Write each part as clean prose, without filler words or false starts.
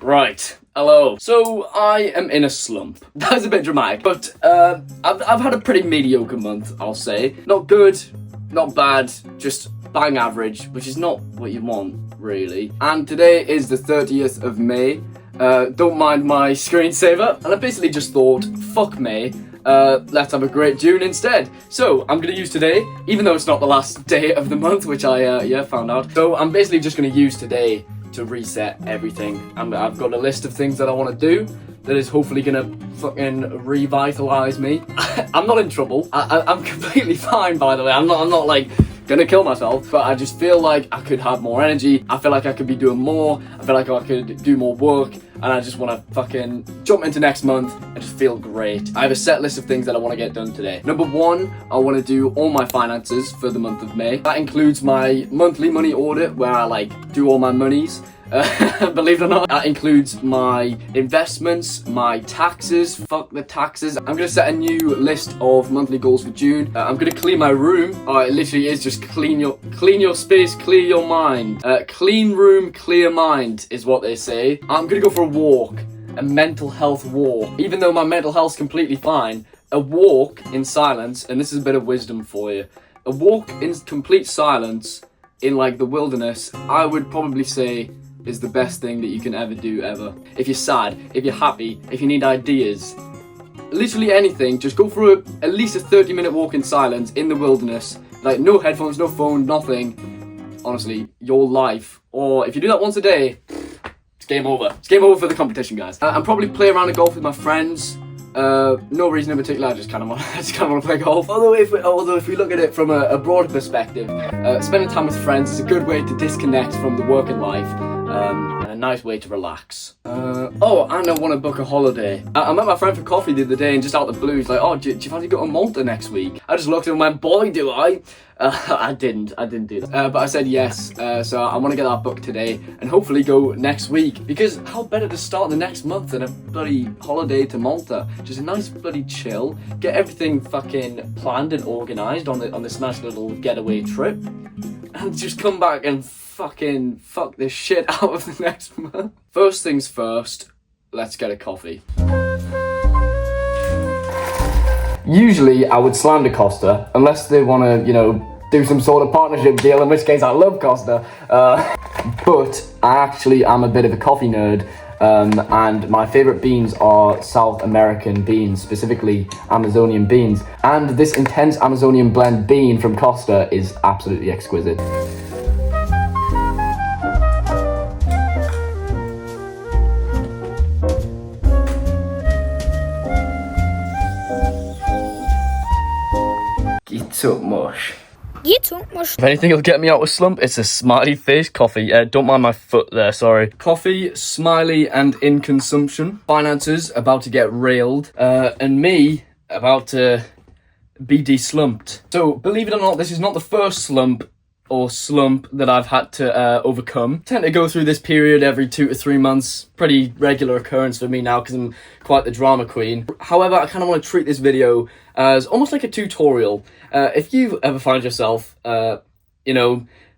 Right, hello. So I am in a slump. That's a bit dramatic, but I've had a pretty mediocre month, I'll say. Not good, not bad, just bang average, which is not what you want, really. And today is the 30th of May. Don't mind my screensaver. And I basically just thought, fuck May. Let's have a great June instead. So I'm gonna use today, even though it's not the last day of the month, which I found out. So I'm basically just gonna use today to reset everything. I've got a list of things that I want to do that is hopefully gonna fucking revitalize me. I'm not in trouble. I'm completely fine, by the way. I'm not like gonna kill myself, but I just feel like I could have more energy. I feel like I could be doing more. I feel like I could do more work, and I just want to fucking jump into next month and just feel great. I have a set list of things that I want to get done today. Number one, I want to do all my finances for the month of May. That includes my monthly money audit, where I like do all my monies. Believe it or not, that includes my investments, my taxes, fuck the taxes. I'm gonna set a new list of monthly goals for June. I'm gonna clean my room. Oh, it literally is just clean your space, clear your mind. Clean room, clear mind is what they say. I'm gonna go for a walk, a mental health walk. Even though my mental health's completely fine, a walk in silence, and this is a bit of wisdom for you, a walk in complete silence in like the wilderness, I would probably say is the best thing that you can ever do, ever. If you're sad, if you're happy, if you need ideas, literally anything, just go for at least a 30-minute walk in silence in the wilderness. Like, no headphones, no phone, nothing. Honestly, your life. Or if you do that once a day, it's game over. It's game over for the competition, guys. I'm probably play around a golf with my friends. No reason in particular, I just kind of want to play golf. Although if we look at it from a broader perspective, spending time with friends is a good way to disconnect from the working life. And a nice way to relax. Oh, and I want to book a holiday. I met my friend for coffee the other day, and just out of the blue, he's like, "Oh, do you fancy going to Malta next week?" I just looked at him and went, "Boy, do I!" I didn't do that. But I said yes. So I want to get that booked today, and hopefully go next week. Because how better to start the next month than a bloody holiday to Malta? Just a nice bloody chill, get everything fucking planned and organised on this nice little getaway trip, and just come back and fucking fuck this shit out of the next month. First things first, let's get a coffee. Usually I would slander Costa, unless they want to, do some sort of partnership deal, in which case I love Costa. But I actually am a bit of a coffee nerd, and my favourite beans are South American beans, specifically Amazonian beans. And this intense Amazonian blend bean from Costa is absolutely exquisite. If anything will get me out of slump, it's a smiley face coffee. Don't mind my foot there, sorry. Coffee, smiley, and in consumption. Finances about to get railed. And me about to be de-slumped. So, believe it or not, this is not the first slump that I've had to overcome. I tend to go through this period every 2 to 3 months. Pretty regular occurrence for me now because I'm quite the drama queen. However, I kind of want to treat this video as almost like a tutorial. If you ever find yourself, not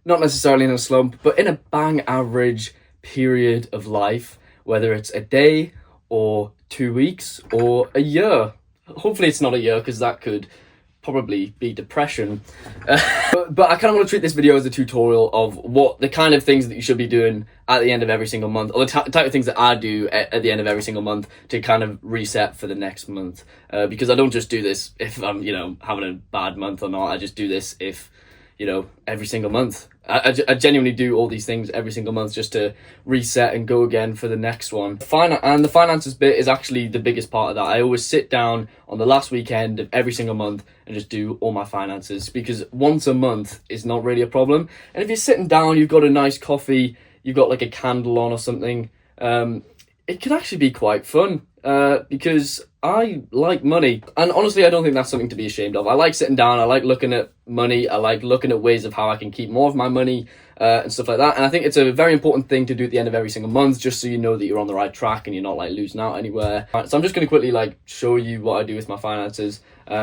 necessarily in a slump, but in a bang average period of life, whether it's a day or 2 weeks or a year. Hopefully it's not a year, because that could probably be depression. But I kind of want to treat this video as a tutorial of what the kind of things that you should be doing at the end of every single month, or the type of things that I do at the end of every single month to kind of reset for the next month. Because I don't just do this if I'm, having a bad month or not. I just do this if, every single month. I genuinely do all these things every single month just to reset and go again for the next one. And the finances bit is actually the biggest part of that. I always sit down on the last weekend of every single month and just do all my finances, because once a month is not really a problem. And if you're sitting down, you've got a nice coffee, you've got like a candle on or something, it can actually be quite fun. Because I like money, and honestly I don't think that's something to be ashamed of. I like sitting down, I like looking at money, I like looking at ways of how I can keep more of my money, and stuff like that. And I think it's a very important thing to do at the end of every single month, just so you know that you're on the right track and you're not like losing out anywhere. So I'm just going to quickly like show you what I do with my finances,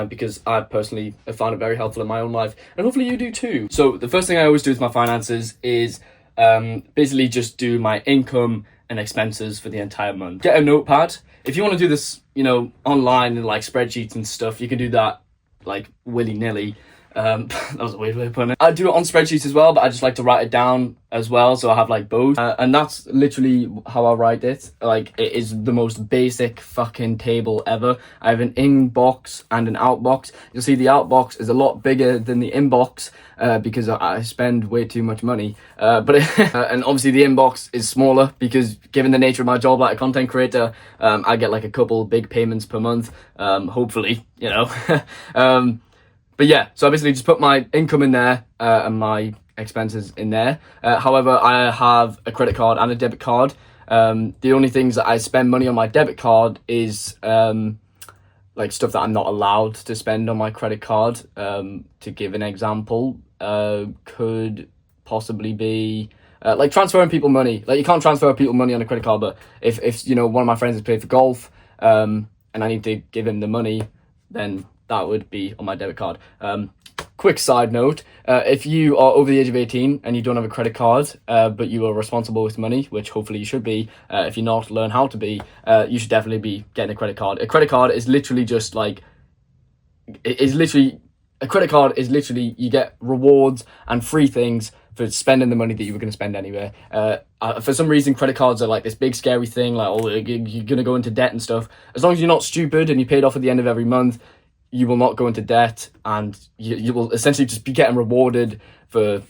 because I personally have found it very helpful in my own life, and hopefully you do too. So the first thing I always do with my finances is basically just do my income and expenses for the entire month. Get a notepad. If you want to do this, you know, online and like spreadsheets and stuff, you can do that like willy-nilly. That was a weird way of putting it. I do it on spreadsheets as well, but I just like to write it down as well, so I have like both. And that's literally how I write it. Like, it is the most basic fucking table ever. I have an inbox and an outbox. You'll see the outbox is a lot bigger than the inbox because I spend way too much money. And obviously the inbox is smaller because given the nature of my job, like a content creator, I get like a couple big payments per month, hopefully, you know. But yeah, so I basically just put my income in there and my expenses in there. However, I have a credit card and a debit card. The only things that I spend money on my debit card is like stuff that I'm not allowed to spend on my credit card. To give an example, could possibly be like transferring people money. Like, you can't transfer people money on a credit card, but if you know, one of my friends has paid for golf and I need to give him the money, then that would be on my debit card. Quick side note, if you are over the age of 18 and you don't have a credit card, but you are responsible with money, which hopefully you should be, if you're not, learn how to be, you should definitely be getting a credit card. A credit card is literally just like, a credit card is literally, you get rewards and free things for spending the money that you were going to spend anywhere. For some reason, credit cards are like this big scary thing, like, oh, you're going to go into debt and stuff. As long as you're not stupid and you paid off at the end of every month, you will not go into debt, and you will essentially just be getting rewarded for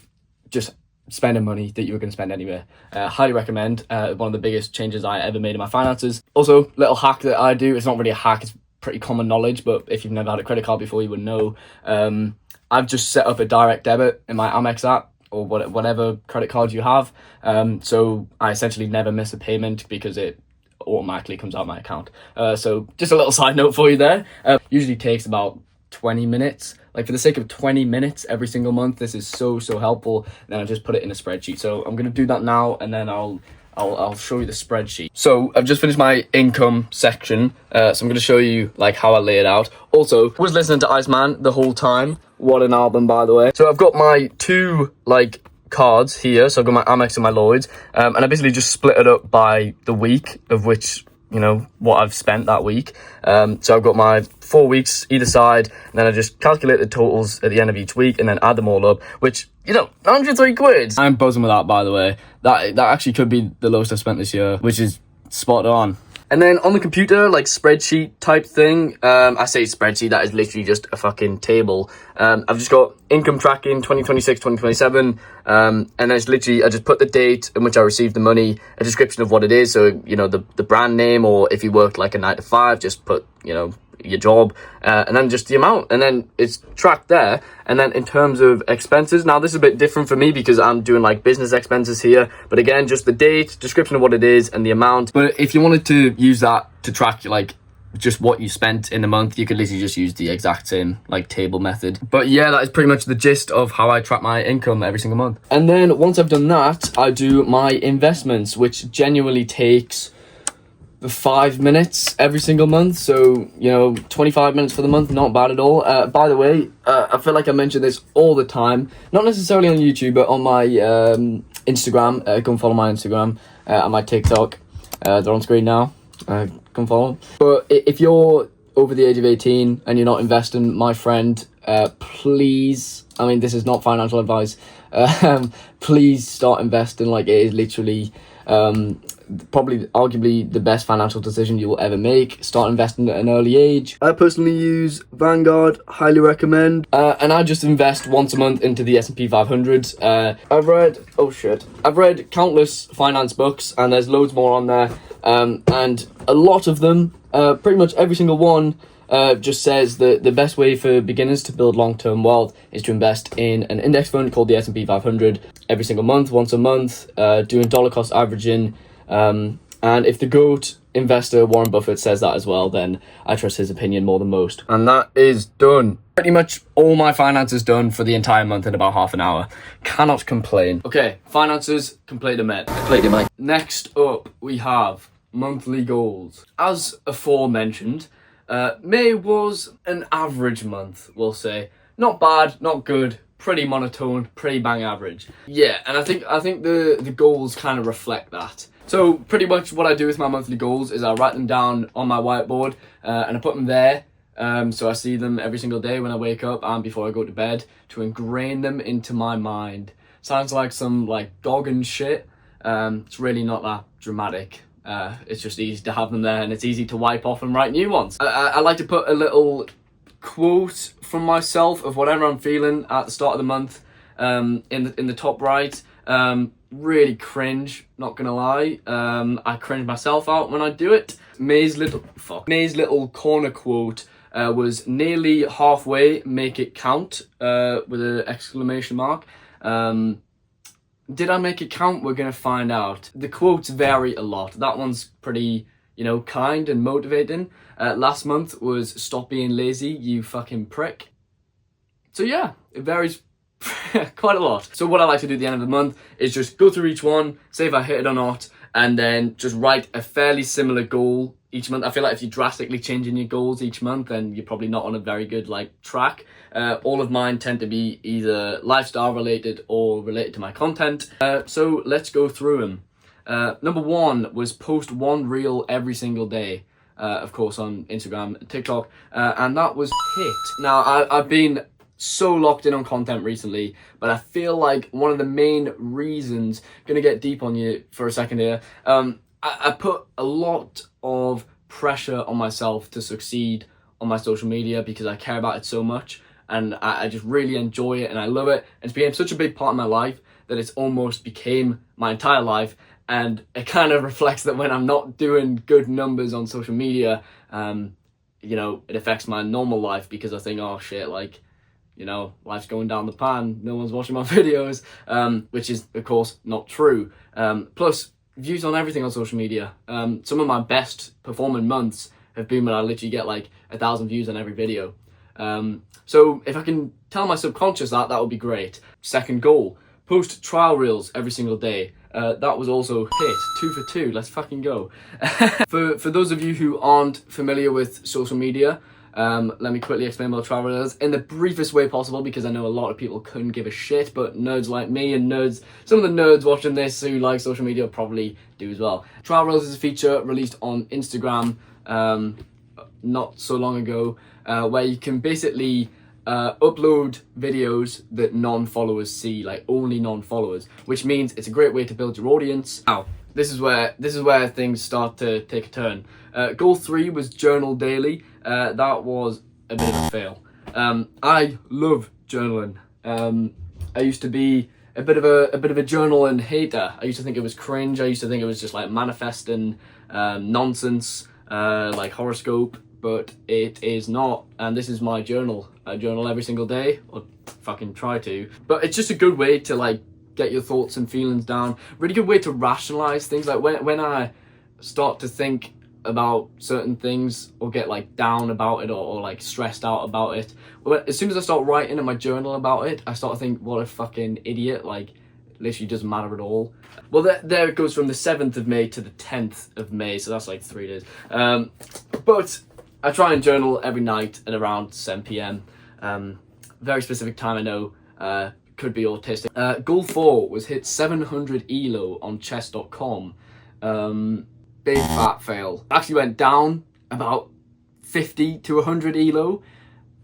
just spending money that you were going to spend anywhere. Highly recommend. One of the biggest changes I ever made in my finances. Also, little hack that I do, it's not really a hack, it's pretty common knowledge, but if you've never had a credit card before, you would know. I've just set up a direct debit in my Amex app, or whatever credit card you have. So I essentially never miss a payment because it automatically comes out my account. So just a little side note for you there. Usually takes about 20 minutes. Like, for the sake of 20 minutes every single month, this is so helpful. Then I just put it in a spreadsheet. So I'm gonna do that now, and then I'll show you the spreadsheet. So I've just finished my income section, so I'm gonna show you like how I lay it out. Also, was listening to Iceman the whole time. What an album, by the way. So I've got my two like cards here, so I've got my Amex and my Lloyds, and I basically just split it up by the week of which, you know, what I've spent that week. So I've got my 4 weeks either side, and then I just calculate the totals at the end of each week and then add them all up, which, you know, 103 quid. I'm buzzing with that, by the way. That actually could be the lowest I've spent this year, which is spot on. And then on the computer, like spreadsheet type thing, I say spreadsheet, that is literally just a fucking table. I've just got income tracking 2026, 2027, and then it's literally, I just put the date in which I received the money, a description of what it is, so, you know, the brand name, or if you worked like a 9 to 5, just put, you know, your job, and then just the amount, and then it's tracked there. And then in terms of expenses, now this is a bit different for me because I'm doing like business expenses here, but again, just the date, description of what it is, and the amount. But if you wanted to use that to track like just what you spent in a month, you could literally just use the exact same like table method. But yeah, that is pretty much the gist of how I track my income every single month. And then once I've done that, I do my investments, which genuinely takes 5 minutes every single month. So, you know, 25 minutes for the month, not bad at all. By the way, I feel like I mention this all the time, not necessarily on YouTube, but on my Instagram. Go and follow my Instagram and my TikTok. They're on screen now. Come follow. But if you're over the age of 18 and you're not investing, my friend, please, I mean, this is not financial advice, please start investing. Like, it is literally probably arguably the best financial decision you will ever make. Start investing at an early age. I personally use Vanguard, highly recommend, and I just invest once a month into the S&P 500. I've read countless finance books, and there's loads more on there, and a lot of them, pretty much every single one, just says that the best way for beginners to build long-term wealth is to invest in an index fund called the S&P 500 every single month, once a month, doing dollar cost averaging. And if the GOAT investor Warren Buffett says that as well, then I trust his opinion more than most. And that is done. Pretty much all my finances done for the entire month in about half an hour. Cannot complain. Okay, finances completed, mate. Next up, we have monthly goals. As aforementioned, May was an average month, we'll say. Not bad, not good, pretty monotone, pretty bang average. Yeah, and I think the goals kind of reflect that. So pretty much what I do with my monthly goals is I write them down on my whiteboard and I put them there. So I see them every single day when I wake up and before I go to bed to ingrain them into my mind. Sounds like some like Goggin shit. It's really not that dramatic. It's just easy to have them there and it's easy to wipe off and write new ones. I like to put a little quote from myself of whatever I'm feeling at the start of the month in the top right. Really cringe, not gonna lie. I cringe myself out when I do it. May's little corner quote was nearly halfway, make it count, with an exclamation mark. Did I make it count? We're gonna find out. The quotes vary a lot. That one's pretty, you know, kind and motivating. Last month was stop being lazy, you fucking prick. So yeah, it varies quite a lot. So what I like to do at the end of the month is just go through each one, say if I hit it or not, and then just write a fairly similar goal each month. I feel like if you're drastically changing your goals each month, then you're probably not on a very good like track. All of mine tend to be either lifestyle related or related to my content. So let's go through them. Number 1 was post 1 reel every single day. Of course on Instagram and TikTok, and that was hit. Now I've been so locked in on content recently, but I feel like one of the main reasons, gonna get deep on you for a second here, I put a lot of pressure on myself to succeed on my social media because I care about it so much and I just really enjoy it and I love it. It's became such a big part of my life that it's almost became my entire life, and it kind of reflects that when I'm not doing good numbers on social media, you know, it affects my normal life because I think, oh shit, like, you know, life's going down the pan, no one's watching my videos, which is, of course, not true. Plus, views on everything on social media. Some of my best performing months have been when I literally get like 1,000 views on every video. So if I can tell my subconscious that would be great. Second goal, post trial reels every single day. That was also hit, 2 for 2, let's fucking go. For those of you who aren't familiar with social media, let me quickly explain what trial reel is in the briefest way possible because I know a lot of people couldn't give a shit, but nerds like me and some of the nerds watching this who like social media probably do as well. Trial reels is a feature released on Instagram not so long ago, where you can basically upload videos that non-followers see, like only non-followers, which means it's a great way to build your audience. Now, this is where things start to take a turn. Goal 3 was journal daily. That was a bit of a fail. I love journaling. I used to be a bit of a journaling hater. I used to think it was cringe. I used to think it was just like manifesting nonsense, like horoscope, but it is not. And this is my journal. I journal every single day, or fucking try to. But it's just a good way to like get your thoughts and feelings down. Really good way to rationalize things. Like when I start to think about certain things or get like down about it or like stressed out about it, well, as soon as I start writing in my journal about it, I start to think, what a fucking idiot, like literally doesn't matter at all. Well, there it goes from the 7th of May to the 10th of May, so that's like 3 days. But I try and journal every night at around 7 p.m. Very specific time, I know, could be autistic. Goal 4 was hit 700 ELO on chess.com. Big fat fail. Actually went down about 50 to 100 ELO.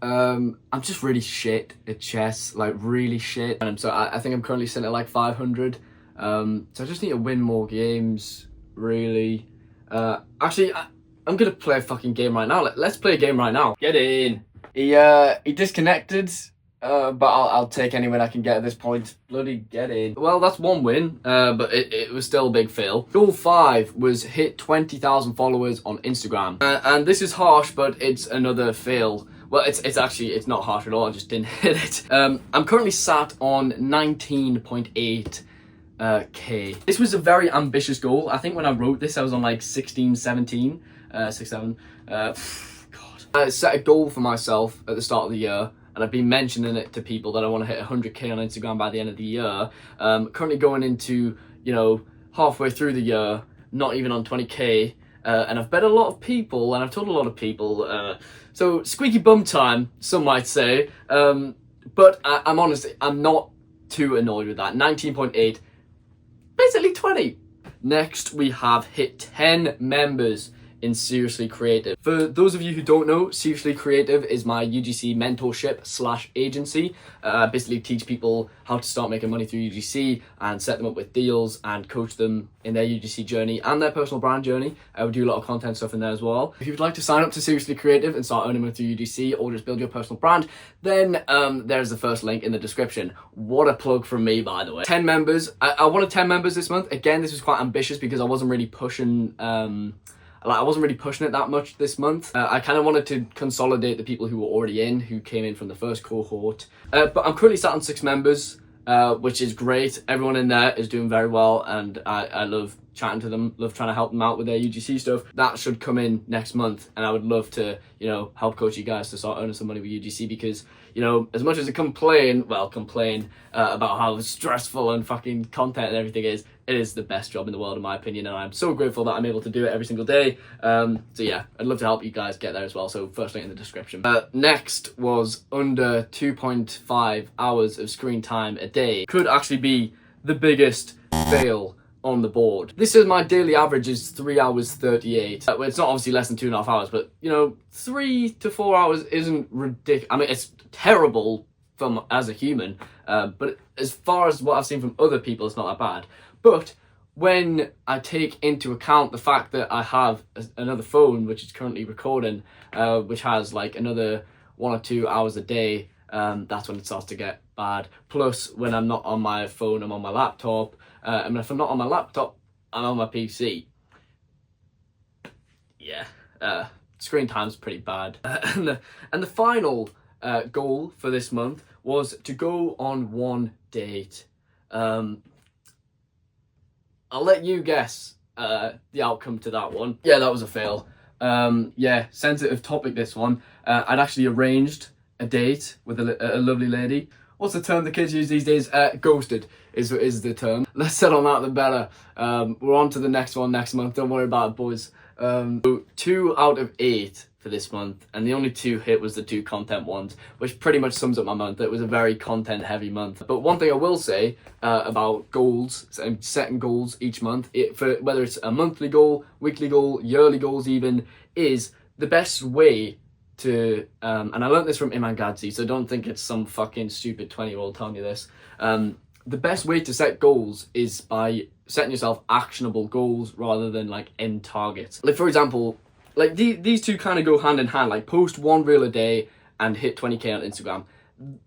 I'm just really shit at chess, like really shit. And so I think I'm currently sitting at like 500. So I just need to win more games, really. Actually, I'm gonna play a fucking game right now. Let's play a game right now. Get in. He disconnected. But I'll take any win I can get at this point. Bloody get in. Well, that's one win, but it was still a big fail. Goal 5 was hit 20,000 followers on Instagram. And this is harsh, but it's another fail. Well, it's not harsh at all, I just didn't hit it. I'm currently sat on 19.8 K. This was a very ambitious goal. I think when I wrote this, I was on like 16, 17, 6, 7. God. I set a goal for myself at the start of the year. And I've been mentioning it to people that I want to hit 100k on Instagram by the end of the year. Currently going into, you know, halfway through the year, not even on 20k. And I've bet a lot of people, and I've told a lot of people, so squeaky bum time, some might say. But I'm not too annoyed with that. 19.8, basically 20. Next, we have hit 10 members in Seriously Creative. For those of you who don't know, Seriously Creative is my UGC mentorship / agency. Basically teach people how to start making money through UGC and set them up with deals and coach them in their UGC journey and their personal brand journey. We do a lot of content stuff in there as well. If you'd like to sign up to Seriously Creative and start earning money through UGC or just build your personal brand, then there's the first link in the description. What a plug from me, by the way. 10 members. I wanted 10 members this month. Again, this was quite ambitious because I wasn't really pushing it that much this month. I kind of wanted to consolidate the people who were already in, who came in from the first cohort. But I'm currently sat on 6 members, which is great. Everyone in there is doing very well, and I love chatting to them, love trying to help them out with their UGC stuff. That should come in next month, and I would love to, help coach you guys to start earning some money with UGC because, as much as I complain about how stressful and fucking content and everything is, it is the best job in the world in my opinion, and I'm so grateful that I'm able to do it every single day. So yeah, I'd love to help you guys get there as well, so first link in the description. Next was under 2.5 hours of screen time a day. Could actually be the biggest fail on the board. This is my daily average is 3 hours 38. It's not obviously less than 2.5 hours, but 3 to 4 hours isn't ridiculous. I mean, it's terrible as a human, but as far as what I've seen from other people, it's not that bad. But when I take into account the fact that I have another phone which is currently recording, which has like another 1 or 2 hours a day, that's when it starts to get bad. Plus, when I'm not on my phone, I'm on my laptop. And if I'm not on my laptop, I'm on my PC. Yeah, screen time's pretty bad. And the final goal for this month was to go on 1 date. I'll let you guess the outcome to that one. Yeah, that was a fail. Yeah, sensitive topic, this one. I'd actually arranged a date with a lovely lady. What's the term the kids use these days? Ghosted is the term. Less said on that, the better. We're on to the next one next month. Don't worry about it, boys. 2 out of 8 for this month, and the only 2 hit was the 2 content ones, which pretty much sums up my month. It was a very content heavy month. But one thing I will say about goals, setting goals each month, for whether it's a monthly goal, weekly goal, yearly goals even, is the best way to, and I learned this from Iman Gadzi, so don't think it's some fucking stupid 20-year-old telling you this. The best way to set goals is by setting yourself actionable goals rather than like end targets. Like, for example, like these two kind of go hand in hand, like post 1 reel a day and hit 20k on Instagram.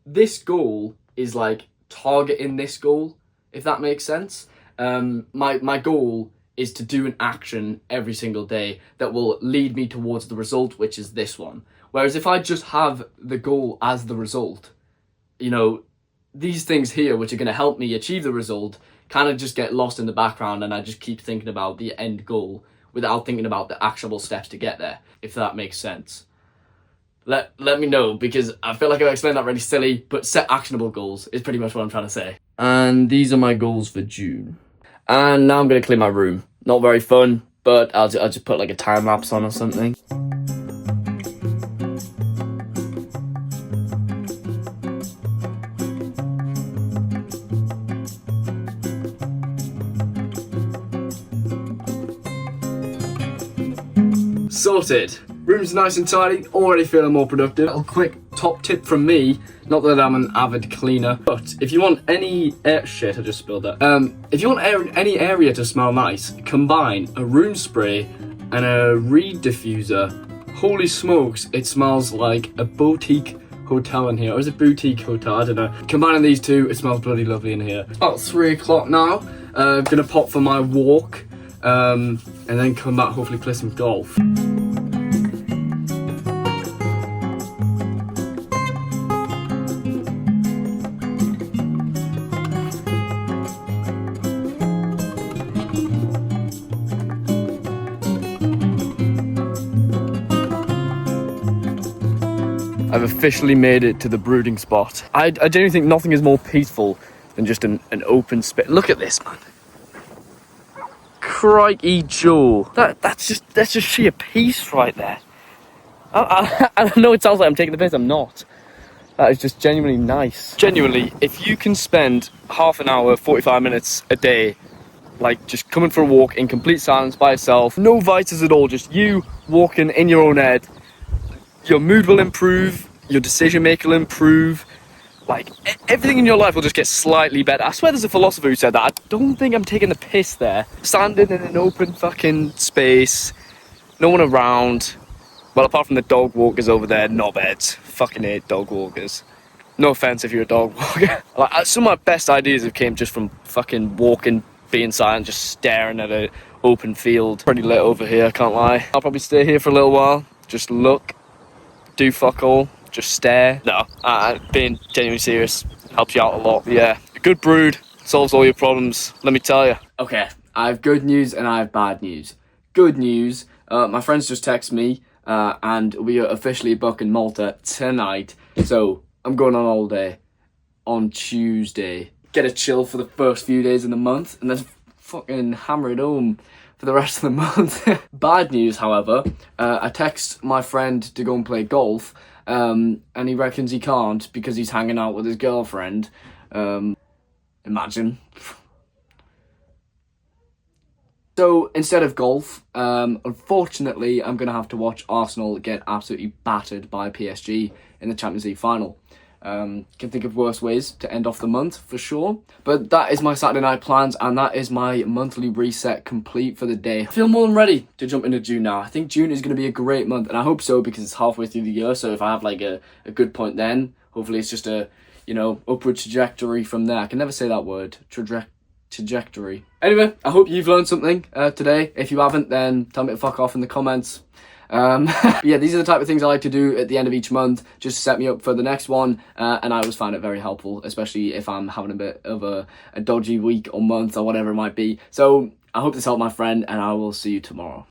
This goal is like targeting this goal, if that makes sense. My goal is to do an action every single day that will lead me towards the result, which is this one. Whereas if I just have the goal as the result, these things here, which are going to help me achieve the result, kind of just get lost in the background, and I just keep thinking about the end goal without thinking about the actionable steps to get there, if that makes sense. Let me know, because I feel like I've explained that really silly, but set actionable goals is pretty much what I'm trying to say. And these are my goals for June. And now I'm going to clean my room. Not very fun, but I'll just put like a time lapse on or something. Sorted. Room's nice and tidy, already feeling more productive. A quick top tip from me, not that I'm an avid cleaner, but if you want any shit, I just spilled that. If you want any area to smell nice, combine a room spray and a reed diffuser. Holy smokes, it smells like a boutique hotel in here. Or is it boutique hotel? I don't know. Combining these two, it smells bloody lovely in here. It's about 3 o'clock now. Gonna pop for my walk, and then come back, hopefully play some golf. I've officially made it to the brooding spot. I genuinely think nothing is more peaceful than just an open space. Look at this, man. Crikey Joe. That's just sheer peace right there. I know it sounds like I'm taking the piss, I'm not. That is just genuinely nice. Genuinely, if you can spend half an hour, 45 minutes a day like just coming for a walk in complete silence by yourself, no vices at all, just you walking in your own head, your mood will improve, your decision making will improve, like everything in your life will just get slightly better. I swear there's a philosopher who said that. I don't think I'm taking the piss there. Standing in an open fucking space, no one around, well, apart from the dog walkers over there, knobheads. Fucking hate dog walkers. No offense if you're a dog walker. Like, some of my best ideas have came just from fucking walking, being silent, just staring at an open field. Pretty lit over here, can't lie. I'll probably stay here for a little while, just look, do fuck all, just stare. No, being genuinely serious helps you out a lot. Yeah, a good brood solves all your problems, let me tell you. Okay, I have good news and I have bad news. Good news, my friends just texted me, and we are officially booking Malta tonight. So I'm going on holiday on Tuesday. Get a chill for the first few days of the month, and then fucking hammer it home for the rest of the month. Bad news, however, I text my friend to go and play golf, and he reckons he can't because he's hanging out with his girlfriend. Imagine. So instead of golf, unfortunately, I'm going to have to watch Arsenal get absolutely battered by PSG in the Champions League final. Can think of worse ways to end off the month, for sure. But that is my Saturday night plans, and that is my monthly reset complete for the day. I feel more than ready to jump into June now. I think June is going to be a great month, and I hope so because it's halfway through the year. So if I have like a good point then, hopefully it's just a, upward trajectory from there. I can never say that word. Trajectory. Anyway, I hope you've learned something today. If you haven't, then tell me to fuck off in the comments. Yeah, these are the type of things I like to do at the end of each month, just to set me up for the next one, and I always find it very helpful, especially if I'm having a bit of a dodgy week or month or whatever it might be. So I hope this helped, my friend, and I will see you tomorrow.